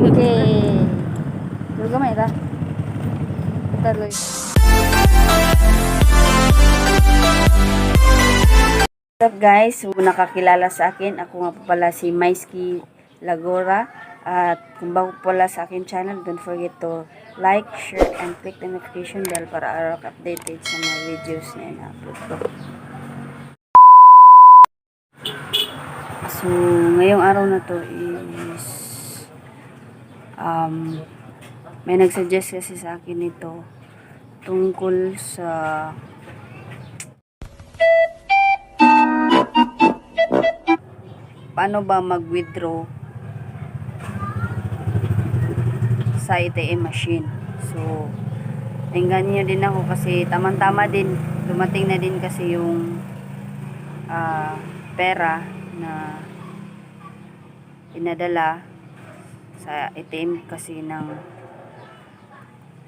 Okay. Dulu gamay ta. Kita loy. What's up guys? So, nakakilala sa akin, ako nga po pala si Maisky Lagora. At kung bago pala sa akin channel, don't forget to like, share, and click the notification bell para araw updated sa mga videos na ina-upload ko. So, ngayong araw na to is may nagsuggest kasi sa akin ito tungkol sa paano ba mag-withdraw sa ATM machine. So, tingnan niyo din ako kasi tamang-tama din, dumating na din kasi yung pera na pinadala sa ATM kasi ng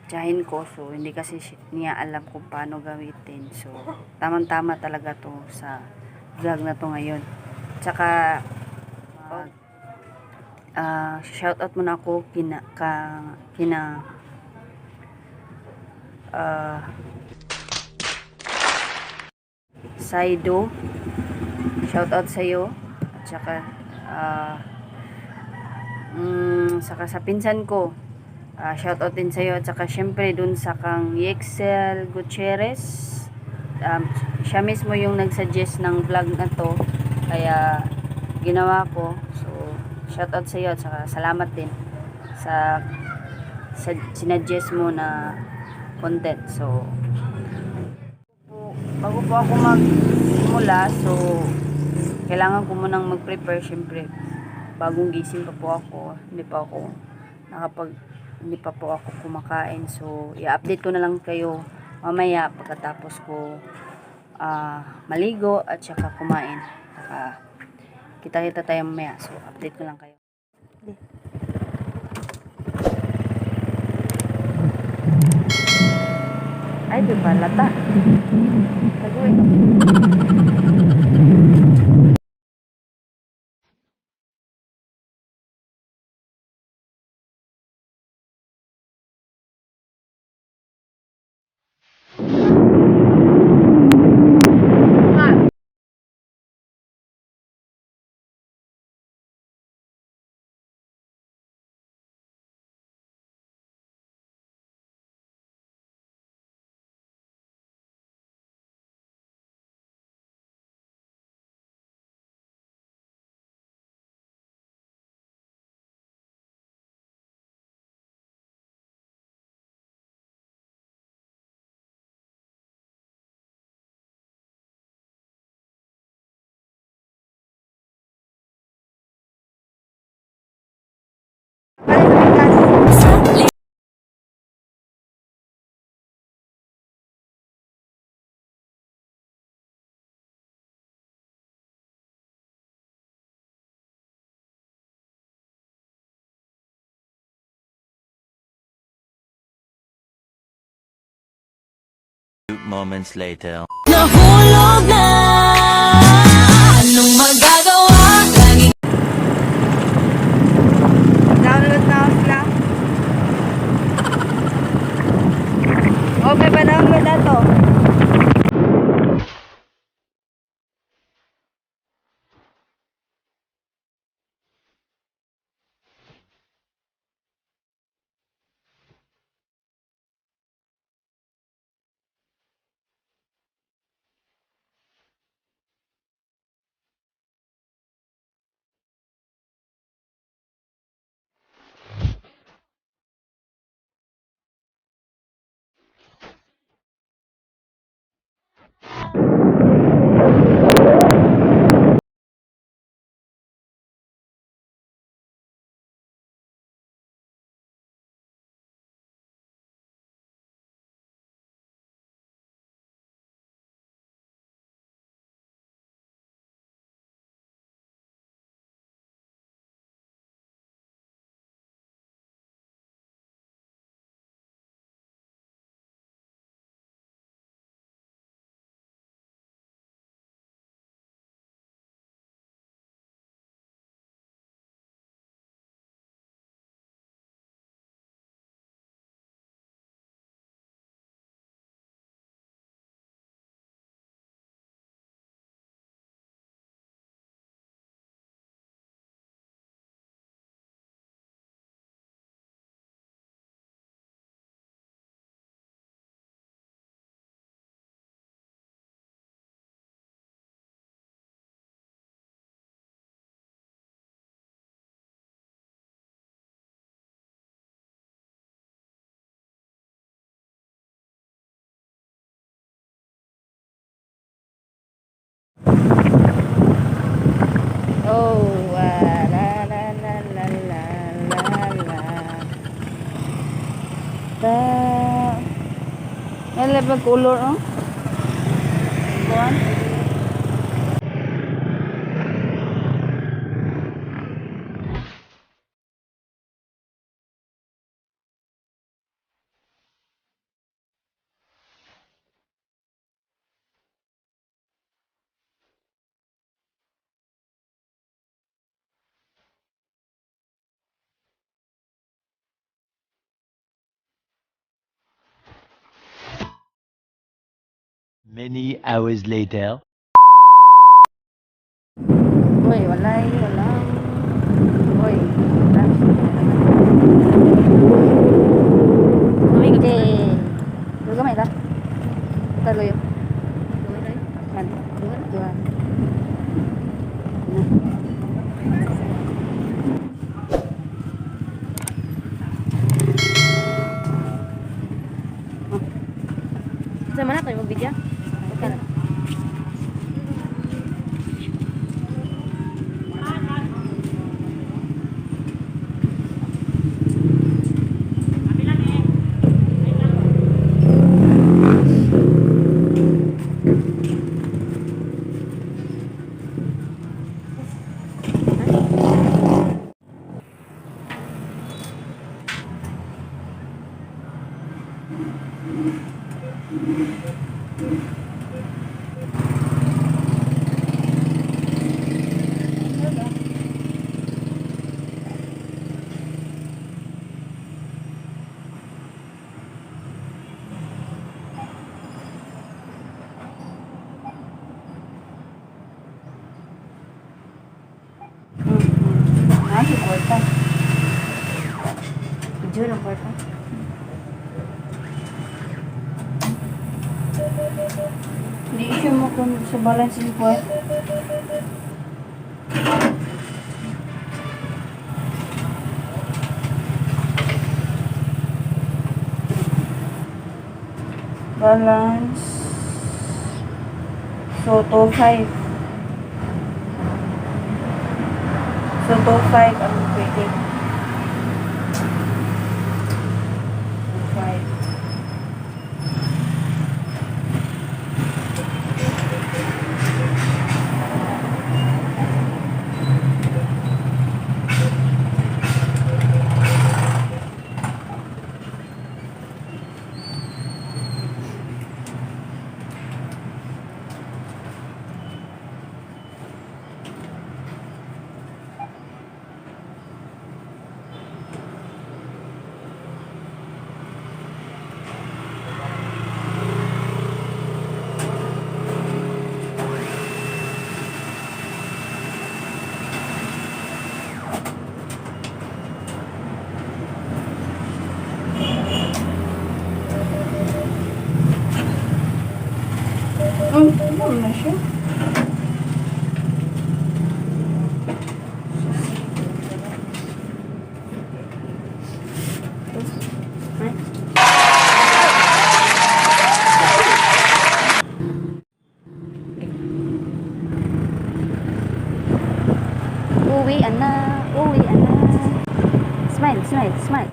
tiyahin ko. So, hindi kasi niya alam kung paano gamitin. So, tamang-tama talaga to sa vlog na to ngayon. Tsaka shoutout muna ako kina Saido, shoutout sa iyo, at saka saka sa pinsan ko, shoutout din sa iyo, at saka syempre dun sa kang Yexel Gutierrez. Siya mismo yung nagsuggest ng vlog na to, kaya ginawa ko. So shoutout sa iyo, at saka salamat din sa sinuggest mo na content. So bago po ako magsimula, so kailangan ko munang mag-prepare. Syempre bagong gising pa po ako, hindi pa po ako kumakain. So i-update ko na lang kayo mamaya pagkatapos ko maligo at saka kumain. Saka kita-kita tayo mamaya. So update ko lang kayo. Ay, di ba lata? Tagoy. Moments later. Nahulog na. Anong magagawa? Laging Download na sila. Okay ba download na to? sa pag-color, oh. Kuhan. Many hours later. Uy, walay, wala. Uy, wala. Okay. Lugo may ta. Taluyo. Man. Duhan. Sa mana tayo magbidya? Kan. Ay, kwarta. Video ng kwarta. Hindi issue mo kung sa balance yung kwarta. Balance. So, 2.5. So, 2.5 ang pwede. 2.5. Ano na siya? Uwi, anak. Uwi, anak. Smile, smile, smile.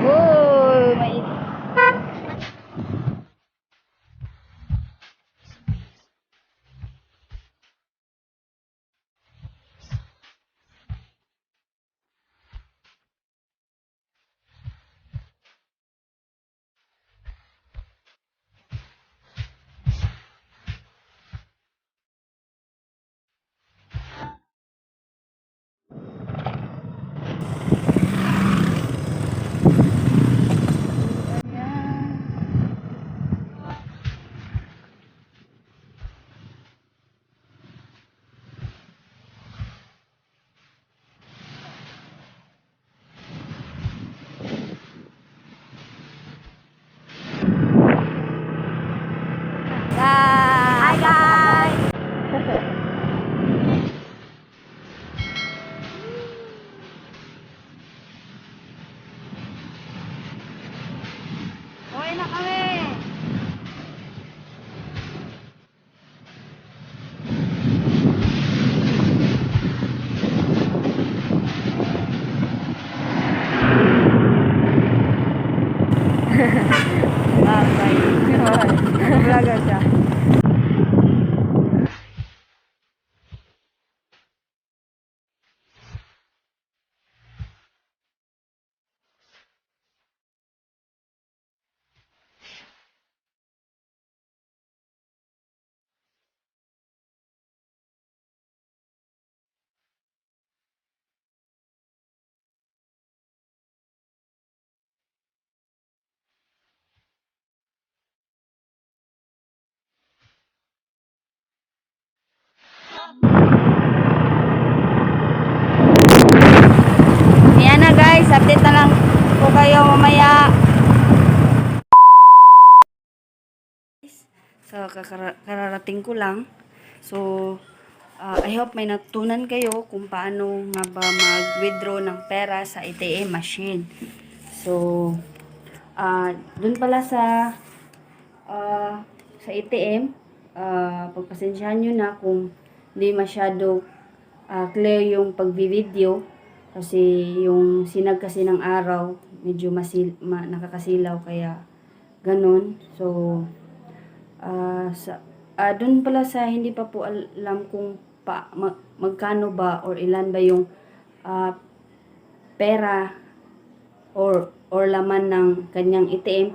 Uy, may... talaga siya. Yan na guys, update na lang po kayo mamaya. So, kararating ko lang. So, I hope may natutunan kayo kung paano nga ba mag-withdraw ng pera sa ATM machine. So, dun pala sa ATM, pagpasensyahan nyo na kung hindi masyado clear yung pagbi-video kasi yung sinag kasi ng araw medyo nakakasilaw kaya ganun. So, dun pala sa hindi pa po alam kung magkano ba or ilan ba yung pera or laman ng kanyang ATM,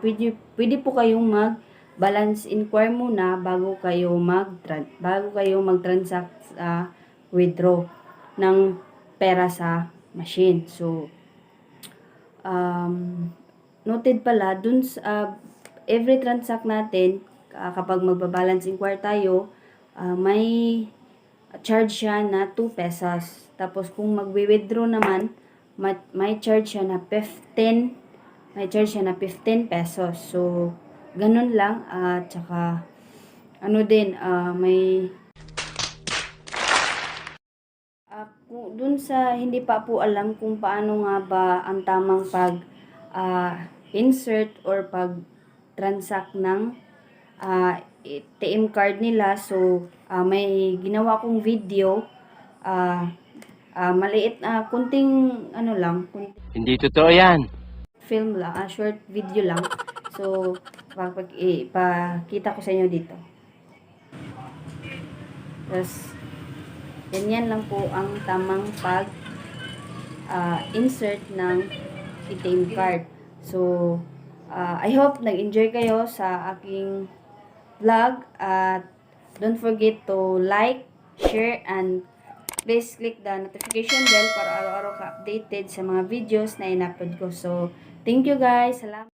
pwede po kayong mag-balance inquire muna bago kayo mag-transact withdraw ng pera sa machine. So, noted pala, dun sa every transact natin, kapag magbabalance inquire tayo, may charge siya na 2 pesos. Tapos, kung magwi-withdraw naman, may charge siya na 15 pesos. So, ganun lang. Tsaka, ano din, may dun sa hindi pa po alam kung paano nga ba ang tamang insert or pag-transact ng ATM card nila. So, may ginawa kong video, maliit, kunting Hindi totoo yan. film lang, short video lang. So, ipakita ko sa inyo dito. Tapos, ganyan lang po ang tamang insert ng ATM card. So, I hope nag-enjoy kayo sa aking vlog. At don't forget to like, share, and please click the notification bell para araw-araw ka updated sa mga videos na in-upload ko. So, thank you guys. Salamat.